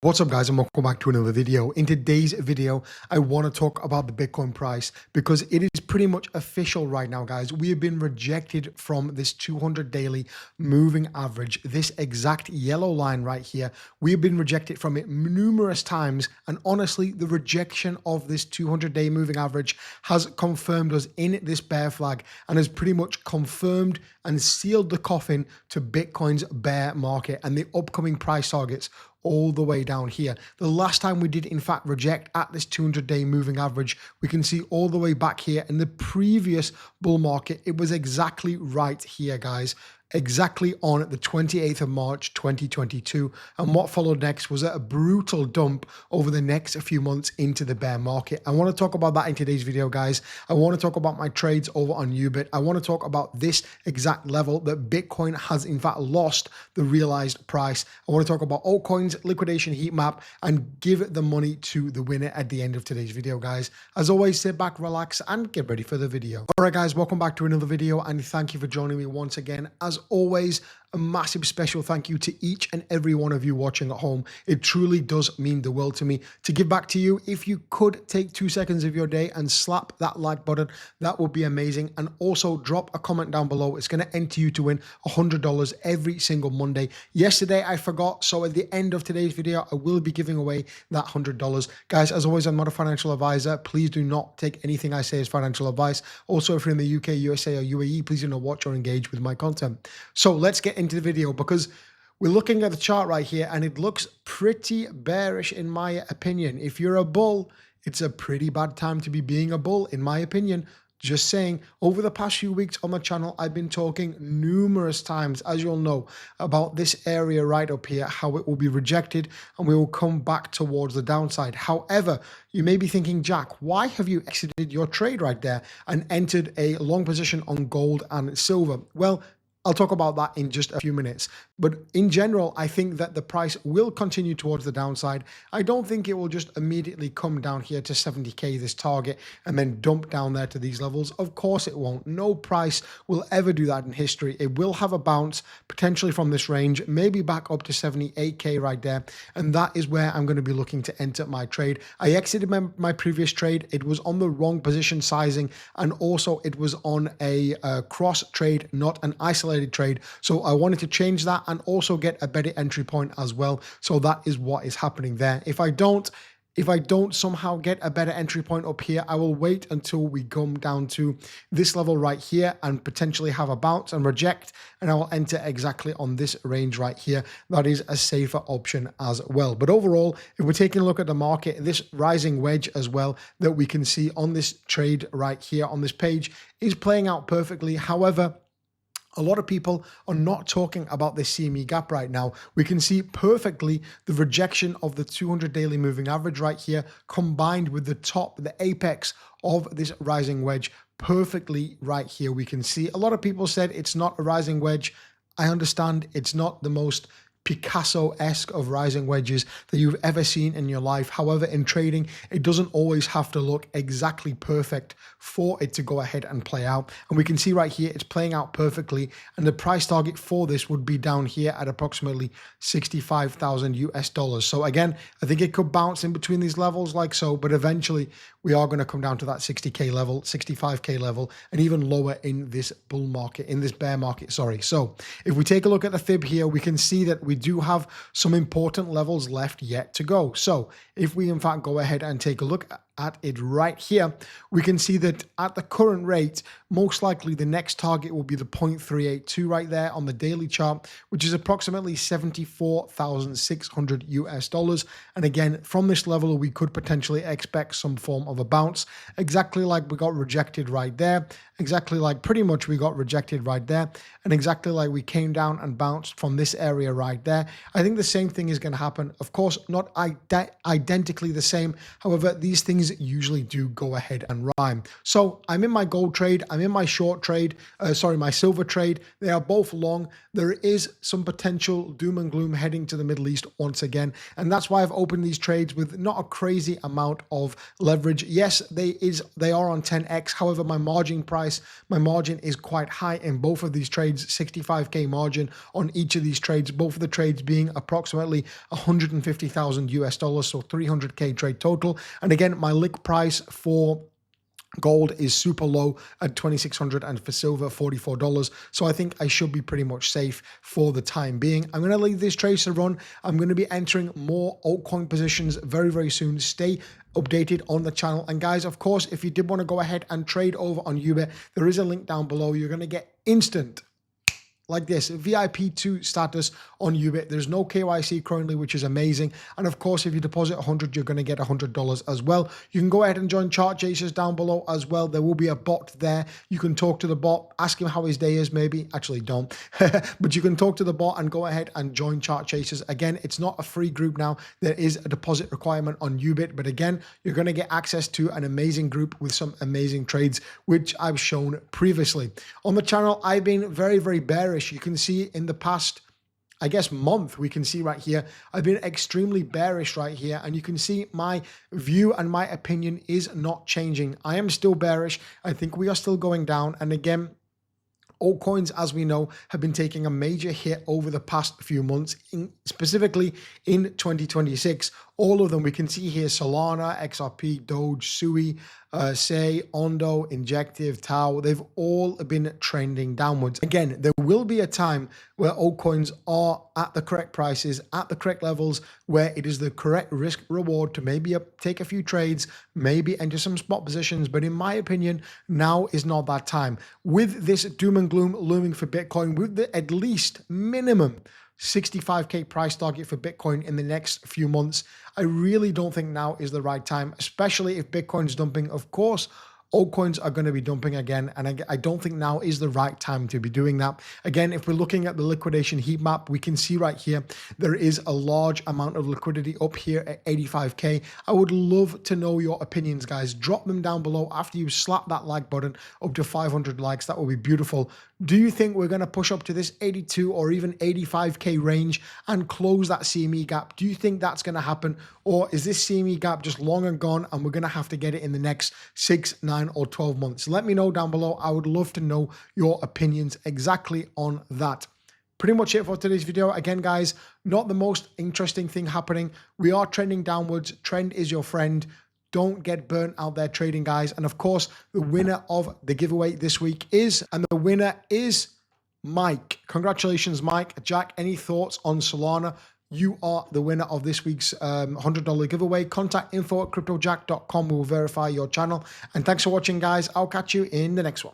What's up guys, and welcome back to another video. In today's video, I want to talk about the Bitcoin price because it is pretty much official right now, guys. We have been rejected from this 200 daily moving average, this exact yellow line right here. We have been rejected from it numerous times, and honestly, the rejection of this 200-day moving average has confirmed us in this bear flag and has pretty much confirmed and sealed the coffin to Bitcoin's bear market and the upcoming price targets all the way down here. The last time we did in fact reject at this 200-day moving average, we can see all the way back here in the previous bull market, it was exactly right here, guys. Exactly on the 28th of March 2022, and what followed next was a brutal dump over the next few months into the bear market. I want to talk about that in today's video, guys. I want to talk about my trades over on Ubit. I want to talk about this exact level that Bitcoin has in fact lost the realized price. I want to talk about altcoins, liquidation heat map, and give the money to the winner at the end of today's video, guys. As always, sit back, relax, and get ready for the video. All right, guys, welcome back to another video, and thank you for joining me once again. As always, a massive special thank you to each and every one of you watching at home. It truly does mean the world to me to give back to you. If you could take 2 seconds of your day and slap that like button, that would be amazing. And also drop a comment down below. It's going to enter you to win $100 every single Monday. Yesterday I forgot, so at the end of today's video I will be giving away that $100. Guys, as always, I'm not a financial advisor. Please do not take anything I say as financial advice. Also, if you're in the UK, USA, or UAE, please do not watch or engage with my content. So let's get into the video, because we're looking at the chart right here and it looks pretty bearish in my opinion. If you're a bull, it's a pretty bad time to be being a bull, in my opinion. Just saying, over the past few weeks on the channel, I've been talking numerous times, as you'll know, about this area right up here, how it will be rejected and we will come back towards the downside. However, you may be thinking, Jack, why have you exited your trade right there and entered a long position on gold and silver? Well, I'll talk about that in just a few minutes. But in general, I think that the price will continue towards the downside. I don't think it will just immediately come down here to 70K, this target, and then dump down there to these levels. Of course it won't. No price will ever do that in history. It will have a bounce, potentially from this range, maybe back up to 78K right there. And that is where I'm going to be looking to enter my trade. I exited my previous trade. It was on the wrong position sizing, and also it was on a cross trade, not an isolated trade. So I wanted to change that and also get a better entry point as well. So that is what is happening there. If I don't somehow get a better entry point up here, I will wait until we come down to this level right here and potentially have a bounce and reject, and I will enter exactly on this range right here. That is a safer option as well. But overall, if we're taking a look at the market, this rising wedge as well that we can see on this trade right here on this page is playing out perfectly. However, a lot of people are not talking about this CME gap right now. We can see perfectly the rejection of the 200 daily moving average right here, combined with the top, the apex of this rising wedge perfectly right here. We can see a lot of people said it's not a rising wedge. I understand it's not the most Picasso-esque of rising wedges that you've ever seen in your life. However, in trading, it doesn't always have to look exactly perfect for it to go ahead and play out. And we can see right here, it's playing out perfectly. And the price target for this would be down here at approximately 65,000 US dollars. So again, I think it could bounce in between these levels like so, but eventually we are going to come down to that 60K level, 65K level, and even lower in this bull market, in this bear market, sorry. So if we take a look at the fib here, we can see that we do have some important levels left yet to go. So if we in fact go ahead and take a look at it right here, we can see that at the current rate, most likely the next target will be the 0.382 right there on the daily chart, which is approximately 74,600 US dollars. And again, from this level, we could potentially expect some form of a bounce, exactly like we got rejected right there, exactly like pretty much we got rejected right there, and exactly like we came down and bounced from this area right there. I think the same thing is going to happen. Of course, not identically the same. However, these things prices usually do go ahead and rhyme. So I'm in my gold trade, I'm in my short trade, my silver trade. They are both long. There is some potential doom and gloom heading to the Middle East once again, and that's why I've opened these trades with not a crazy amount of leverage. Yes, they are on 10x. However, my margin is quite high in both of these trades, 65k margin on each of these trades, both of the trades being approximately 150,000 US dollars, so 300k trade total. And again, my lick price for gold is super low at $2,600 and for silver $44. So I think I should be pretty much safe for the time being. I'm going to leave this trade to run. I'm going to be entering more altcoin positions very, very soon. Stay updated on the channel. And guys, of course, if you did want to go ahead and trade over on Ubit, there is a link down below. You're going to get instant, like this, VIP2 status on Ubit. There's no KYC currently, which is amazing. And of course, if you deposit 100, you're going to get $100 as well. You can go ahead and join Chart Chasers down below as well. There will be a bot there. You can talk to the bot, ask him how his day is, maybe. Actually, don't. But you can talk to the bot and go ahead and join Chart Chasers. Again, it's not a free group now. There is a deposit requirement on Ubit. But again, you're going to get access to an amazing group with some amazing trades, which I've shown previously. On the channel, I've been very, very bearish. You can see in the past, I guess, month, we can see right here, I've been extremely bearish right here. And you can see my view and my opinion is not changing. I am still bearish. I think we are still going down. And again, altcoins, as we know, have been taking a major hit over the past few months, specifically in 2026. All of them, we can see here, Solana, XRP, Doge, Sui, Say, Ondo, Injective, Tau, they've all been trending downwards. Again, there will be a time where altcoins are at the correct prices, at the correct levels, where it is the correct risk reward to maybe take a few trades, maybe enter some spot positions. But in my opinion, now is not that time. With this doom and gloom looming for Bitcoin, with the at least minimum 65k price target for Bitcoin in the next few months, I really don't think now is the right time, especially if Bitcoin's dumping. Of course, altcoins are going to be dumping again, and I don't think now is the right time to be doing that. Again, if we're looking at the liquidation heat map, we can see right here, there is a large amount of liquidity up here at 85k. I would love to know your opinions, guys. Drop them down below after you slap that like button up to 500 likes. That will be beautiful. Do you think we're going to push up to this 82 or even 85k range and close that CME gap? Do you think that's going to happen? Or is this CME gap just long and gone and we're going to have to get it in the next 6, 9 or 12 months? Let me know down below. I would love to know your opinions exactly on that. Pretty much it for today's video. Again, guys, not the most interesting thing happening. We are trending downwards. Trend is your friend. Don't get burnt out there trading, guys. And of course, the winner of the giveaway this week is Mike. Congratulations, Mike. Jack, any thoughts on Solana? You are the winner of this week's $100 giveaway. Contact info@cryptojack.com. We will verify your channel. And thanks for watching, guys. I'll catch you in the next one.